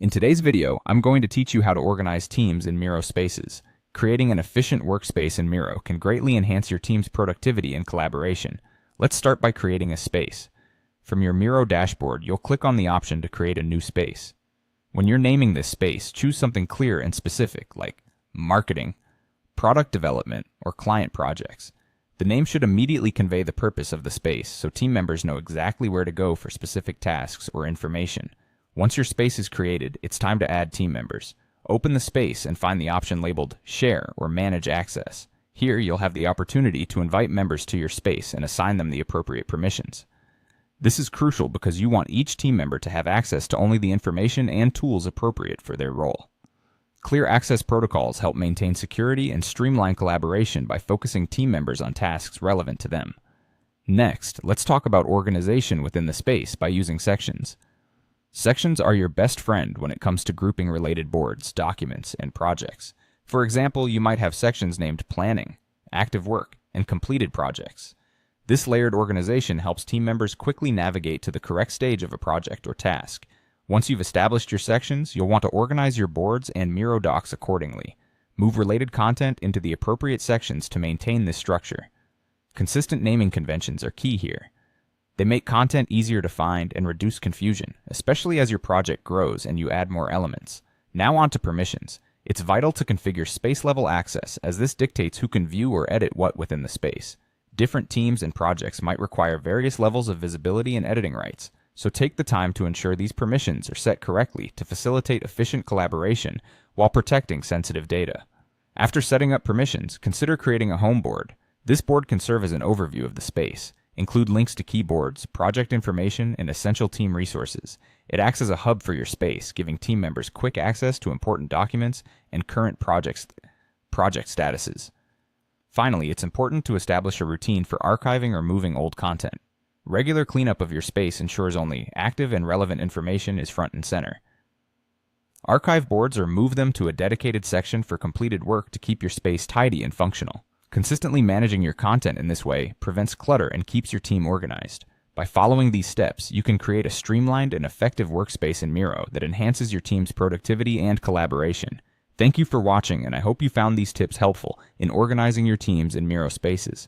In today's video, I'm going to teach you how to organize teams in Miro spaces. Creating an efficient workspace in Miro can greatly enhance your team's productivity and collaboration. Let's start by creating a space. From your Miro dashboard, you'll click on the option to create a new space. When you're naming this space, choose something clear and specific like marketing, product development, or client projects. The name should immediately convey the purpose of the space so team members know exactly where to go for specific tasks or information. Once your space is created, it's time to add team members. Open the space and find the option labeled Share or Manage Access. Here, you'll have the opportunity to invite members to your space and assign them the appropriate permissions. This is crucial because you want each team member to have access to only the information and tools appropriate for their role. Clear access protocols help maintain security and streamline collaboration by focusing team members on tasks relevant to them. Next, let's talk about organization within the space by using sections. Sections are your best friend when it comes to grouping related boards, documents, and projects. For example, you might have sections named Planning, Active Work, and Completed Projects. This layered organization helps team members quickly navigate to the correct stage of a project or task. Once you've established your sections, you'll want to organize your boards and Miro docs accordingly. Move related content into the appropriate sections to maintain this structure. Consistent naming conventions are key here. They make content easier to find and reduce confusion, especially as your project grows and you add more elements. Now on to permissions. It's vital to configure space-level access, as this dictates who can view or edit what within the space. Different teams and projects might require various levels of visibility and editing rights, so take the time to ensure these permissions are set correctly to facilitate efficient collaboration while protecting sensitive data. After setting up permissions, consider creating a home board. This board can serve as an overview of the space. Include links to keyboards, project information, and essential team resources. It acts as a hub for your space, giving team members quick access to important documents and current project statuses. Finally, it's important to establish a routine for archiving or moving old content. Regular cleanup of your space ensures only active and relevant information is front and center. Archive boards or move them to a dedicated section for completed work to keep your space tidy and functional. Consistently managing your content in this way prevents clutter and keeps your team organized. By following these steps, you can create a streamlined and effective workspace in Miro that enhances your team's productivity and collaboration. Thank you for watching, and I hope you found these tips helpful in organizing your teams in Miro spaces.